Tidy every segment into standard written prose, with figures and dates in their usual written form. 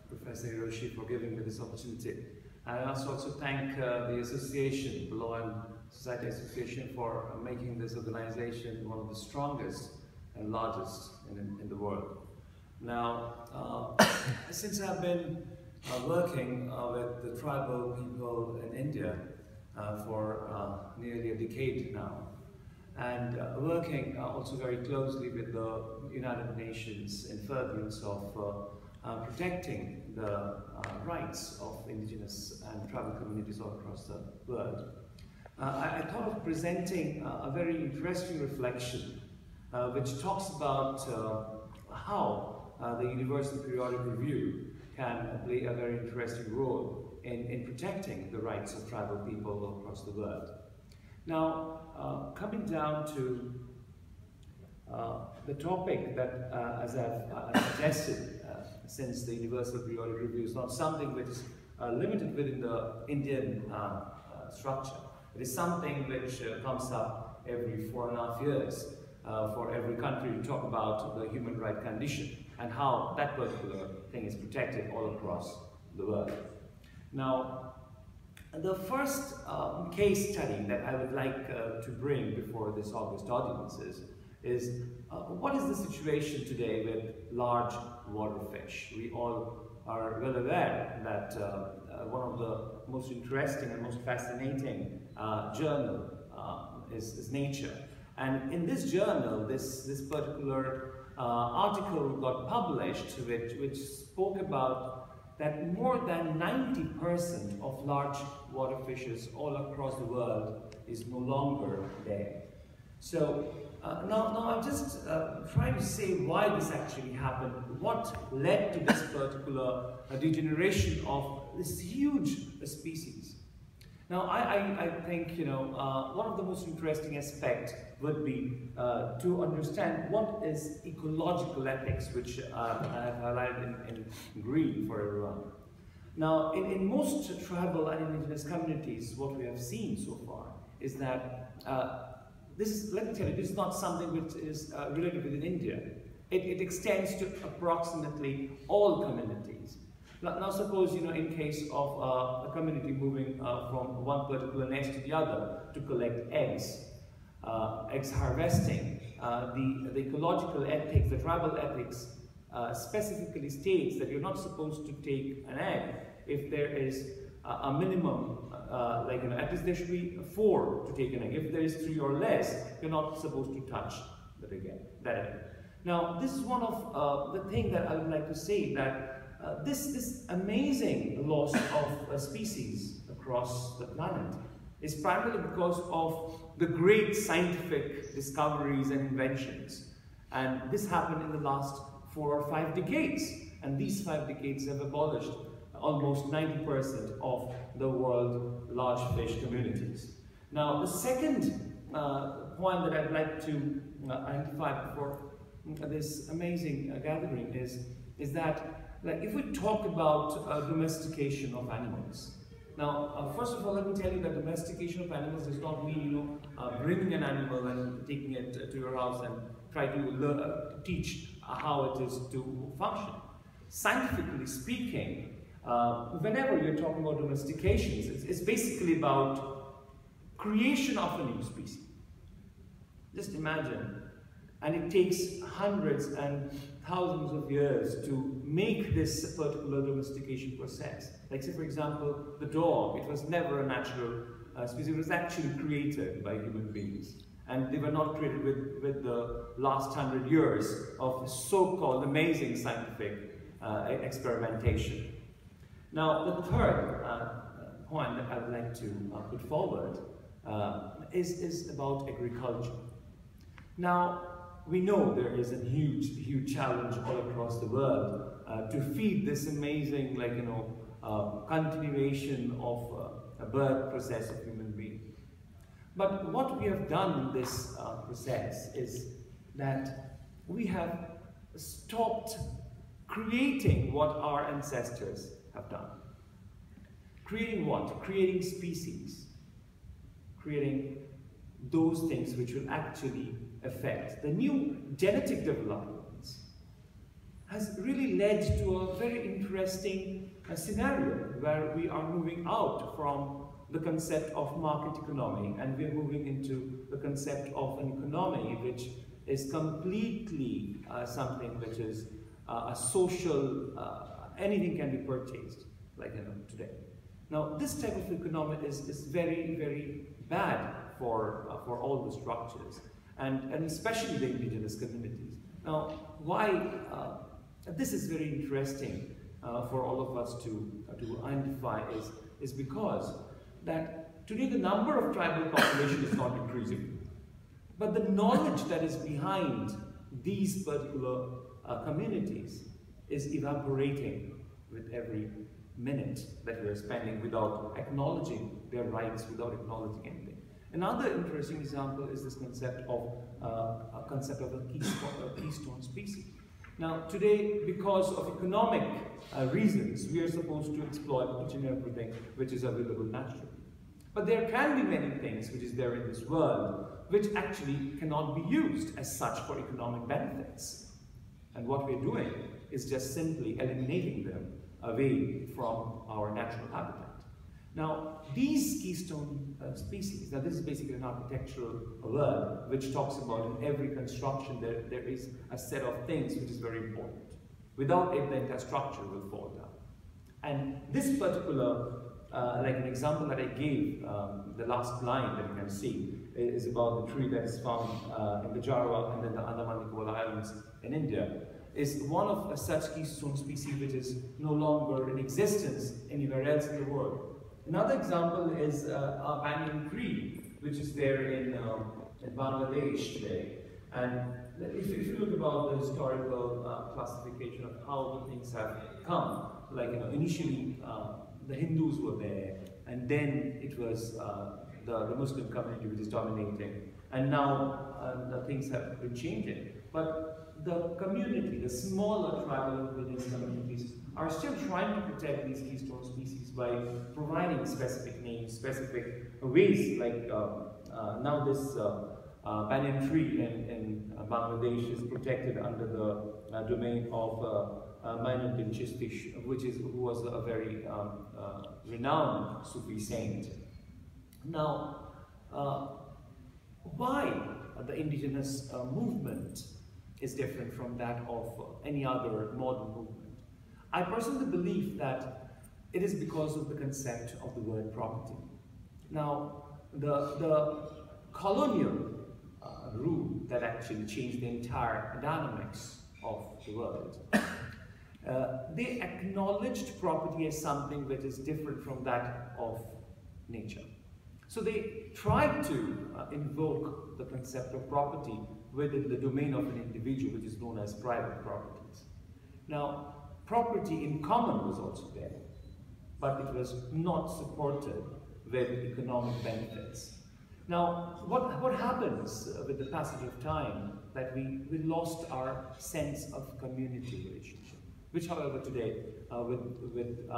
Professor Hiroshi for giving me this opportunity. And I also thank the association, the Law and Society Association, for making this organization one of the strongest and largest in the world. Now, since I've been working with the tribal people in India for nearly a decade now, and working also very closely with the United Nations in furtherance of protecting the rights of indigenous and tribal communities all across the world, I thought of presenting a very interesting reflection which talks about how the Universal Periodic Review can play a very interesting role in protecting the rights of tribal people all across the world. Now, coming down to the topic that, as I've suggested, since the Universal Periodic Review is not something which is limited within the Indian structure. It is something which comes up every 4.5 years for every country to talk about the human right condition and how that particular thing is protected all across the world. Now, the first case study that I would like to bring before this august audience is what is the situation today with large water fish? We all are well aware that one of the most interesting and most fascinating journal is Nature. And in this journal, this particular article got published which spoke about that more than 90% of large water fishes all across the world is no longer there. So now I'm just trying to say why this actually happened, what led to this particular degeneration of this huge species. Now I think, you know, one of the most interesting aspects would be to understand what is ecological ethics, which I have highlighted in green for everyone. Now, in most tribal and indigenous communities, what we have seen so far is that let me tell you, this is not something which is related within India. It extends to approximately all communities. Now suppose, you know, in case of a community moving from one particular nest to the other to collect eggs, eggs harvesting, the ecological ethics, the tribal ethics specifically states that you're not supposed to take an egg if there is a minimum, like, you know, at least there should be 4 to take an egg. If there is 3 or less, you're not supposed to touch that egg. Now, this is one of the things that I would like to say, that this amazing loss of species across the planet is primarily because of the great scientific discoveries and inventions. And this happened in the last 4 or 5 decades. And these 5 decades have abolished almost 90% of the world's large fish communities. Now, the second point that I'd like to identify before this amazing gathering is that, like, if we talk about domestication of animals. Now, first of all, let me tell you that domestication of animals does not mean, you know, bringing an animal and taking it to your house and try to teach how it is to function. Scientifically speaking, whenever you're talking about domestications, it's basically about creation of a new species. Just imagine, and it takes hundreds and thousands of years to make this particular domestication process. Like, say for example, the dog, it was never a natural species, it was actually created by human beings. And they were not created with the last 100 years of so-called amazing scientific experimentation. Now, the third point that I would like to put forward is about agriculture. Now, we know there is a huge challenge all across the world to feed this amazing, like, you know, continuation of a birth process of human being. But what we have done in this process is that we have stopped creating what our ancestors have done. Creating what? Creating species. Creating those things which will actually affect the new genetic developments has really led to a very interesting scenario where we are moving out from the concept of market economy and we are moving into the concept of an economy which is completely something which is a social, anything can be purchased, like today. Now, this type of economy is very, very bad for all the structures, and especially the indigenous communities. Now, why this is very interesting for all of us to identify is because that today the number of tribal population is not increasing, but the knowledge that is behind these particular communities is evaporating with every minute that we are spending without acknowledging their rights, without acknowledging anything. Another interesting example is this concept of a keystone species. Now, today, because of economic reasons, we are supposed to exploit each and everything which is available naturally. But there can be many things which is there in this world which actually cannot be used as such for economic benefits. And what we're doing is just simply eliminating them away from our natural habitat. Now, these keystone species, now this is basically an architectural word which talks about in every construction there is a set of things which is very important. Without it, the entire structure will fall down. And this particular, like an example that I gave, the last line that you can see is about the tree that is found in the Java and then the Andaman Nicobar Islands in India, is one of such keystone species which is no longer in existence anywhere else in the world. Another example is a banyan tree, which is there in Bangladesh today. And if you look about the historical classification of how the things have come, like initially the Hindus were there, and then it was the Muslim community which is dominating, and now the things have been changing. But the community, the smaller tribal village communities, are still trying to protect these keystone species by providing specific names, specific ways, like now this banyan tree in Bangladesh is protected under the domain of Mainuddin Chishti, who was a very renowned Sufi saint. Now, why the indigenous movement is different from that of any other modern movement? I personally believe that it is because of the concept of the word property. Now, the colonial rule that actually changed the entire dynamics of the world, they acknowledged property as something which is different from that of nature. So they tried to invoke the concept of property within the domain of an individual, which is known as private properties. Now, property in common was also there, but it was not supported with economic benefits. Now, what happens with the passage of time, that we lost our sense of community relationship, which, however, today, with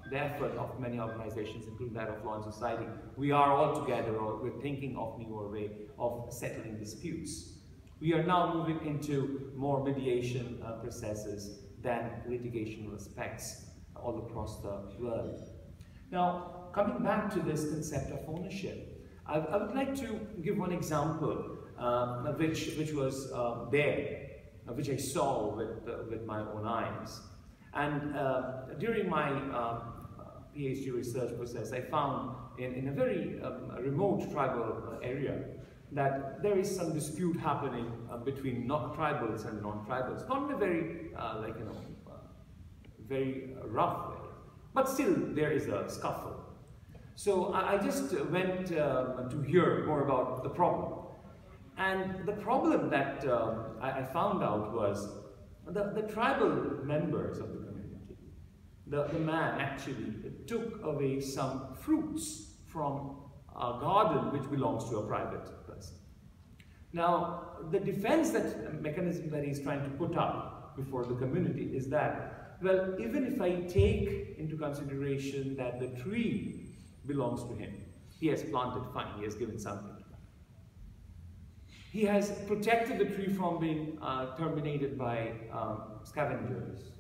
the effort of many organizations, including that of Law and Society, we are all together, or we're thinking of newer way of settling disputes. We are now moving into more mediation processes than litigational aspects all across the world. Now, coming back to this concept of ownership, I would like to give one example which was there, which I saw with my own eyes. And during my PhD research process, I found in a very remote tribal area that there is some dispute happening between tribals and non-tribals, not in a very, very rough way, but still there is a scuffle. So I just went to hear more about the problem. And the problem that I found out was the tribal members of the community, the man actually took away some fruits from a garden which belongs to a private person. Now, the defense mechanism that he's trying to put up before the community is that, well, even if I take into consideration that the tree belongs to him, he has planted, fine, he has given something to him. He has protected the tree from being terminated by scavengers,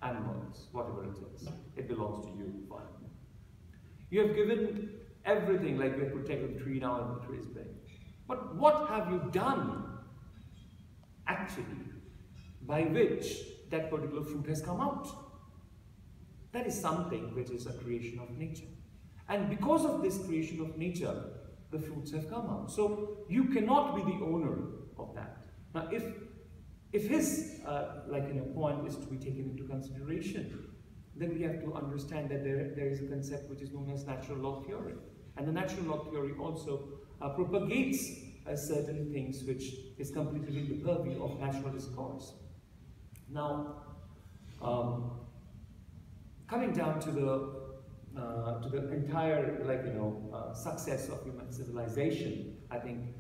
animals, whatever it is. It belongs to you, fine. You have given everything, like you have protected the tree now and the tree is big. But what have you done, actually, by which that particular fruit has come out? That is something which is a creation of nature. And because of this creation of nature, the fruits have come out. So you cannot be the owner of that. Now, if his point is to be taken into consideration, then we have to understand that there is a concept which is known as natural law theory. And the natural law theory also propagates certain things which is completely in the purview of natural discourse. Now, coming down to the entire success of human civilization, I think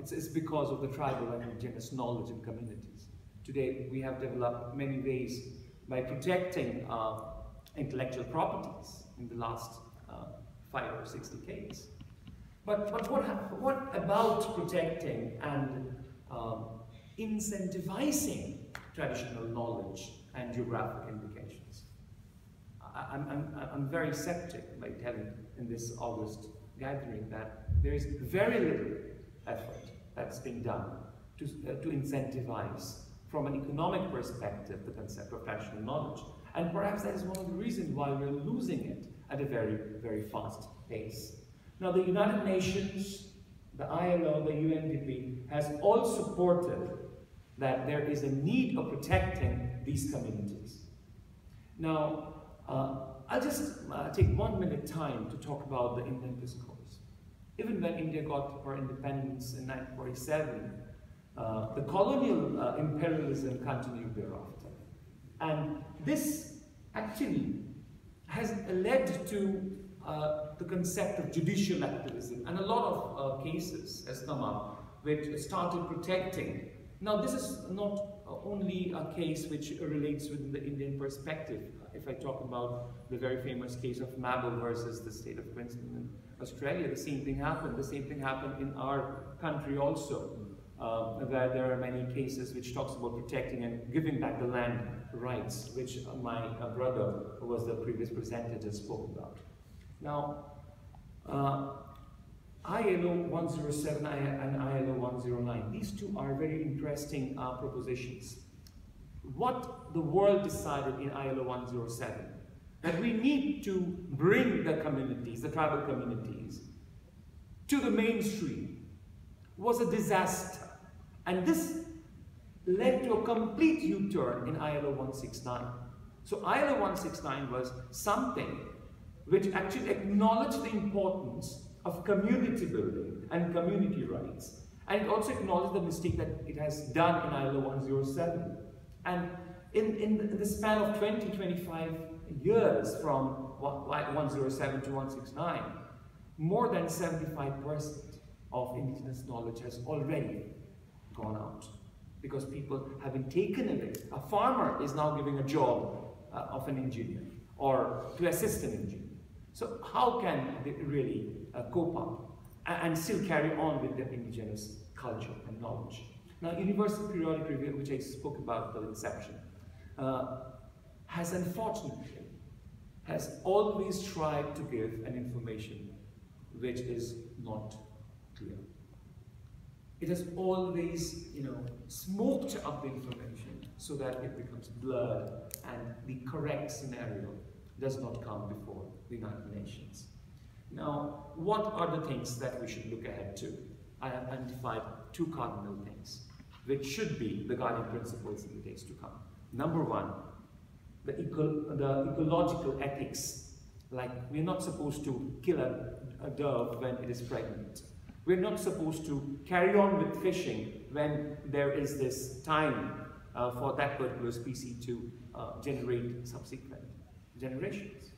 it's because of the tribal and indigenous knowledge in communities. Today we have developed many ways by protecting intellectual properties in the last 5 or 6 decades. But what about protecting and incentivizing traditional knowledge and geographic indications? I'm very skeptic by telling in this August gathering that there is very little effort that's being done to incentivize from an economic perspective the concept of traditional knowledge. And perhaps that is one of the reasons why we're losing it at a very, very fast pace. Now, the United Nations, the ILO, the UNDP has all supported that there is a need of protecting these communities. Now, I'll just take 1 minute time to talk about the Indian discourse. Even when India got her independence in 1947, the colonial imperialism continued thereafter. And this actually has led to the concept of judicial activism, and a lot of cases has come up which started protecting. Now, this is not only a case which relates within the Indian perspective. If I talk about the very famous case of Debal versus the state of Queensland in Australia, the same thing happened. The same thing happened in our country also, where there are many cases which talks about protecting and giving back the land rights, which my brother, who was the previous presenter, just spoke about. Now, ILO 107 and ILO 109, these two are very interesting propositions. What the world decided in ILO 107, that we need to bring the communities, the tribal communities, to the mainstream, was a disaster. And this led to a complete U-turn in ILO 169. So ILO 169 was something which actually acknowledged the importance of community building and community rights. And it also acknowledged the mistake that it has done in ILO 107. And in the span of 20-25 years from 107 to 169, more than 75% of indigenous knowledge has already gone out, because people have been taken away. A farmer is now giving a job of an engineer or to assist an engineer. So how can they really cope up and still carry on with their indigenous culture and knowledge? Now, Universal Periodic Review, which I spoke about at the inception, has unfortunately always tried to give an information which is not clear. It has always, smoked up the information so that it becomes blurred and the correct scenario does not come before the United Nations. Now, what are the things that we should look ahead to? I have identified 2 cardinal things which should be the guiding principles in the days to come. Number 1, the ecological ethics. Like, we're not supposed to kill a dove when it is pregnant. We're not supposed to carry on with fishing when there is this time for that particular species to generate subsequent generations.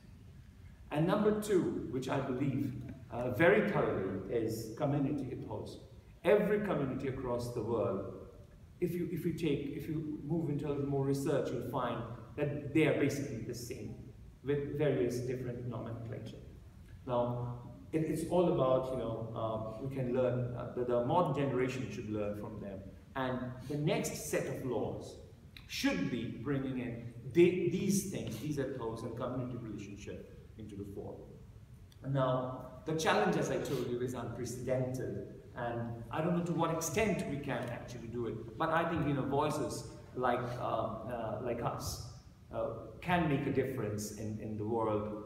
And number 2, which I believe very thoroughly, is community ethos. Every community across the world, if you move into a little more research, you'll find that they are basically the same, with various different nomenclature. Now, it's all about, we can learn, the modern generation should learn from them. And the next set of laws should be bringing in these things, these ethos and community relationship into the fore. Now, the challenge, as I told you, is unprecedented, and I don't know to what extent we can actually do it. But I think voices like us can make a difference in the world.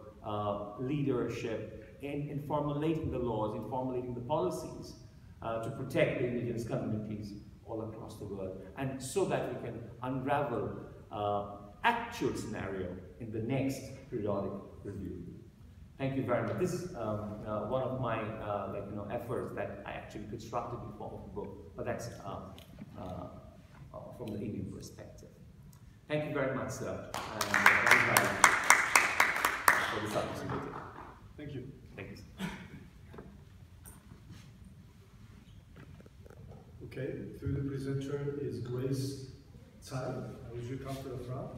Leadership in formulating the laws, in formulating the policies to protect the indigenous communities all across the world, and so that we can unravel actual scenario in the next periodic review. Thank you very much. This is one of my efforts that I actually constructed in form of a book, but that's from the Indian perspective. Thank you very much, sir, and for this opportunity. Thank you. Thank you. Okay, through the presenter is Grace Tsai. Would you come to the front?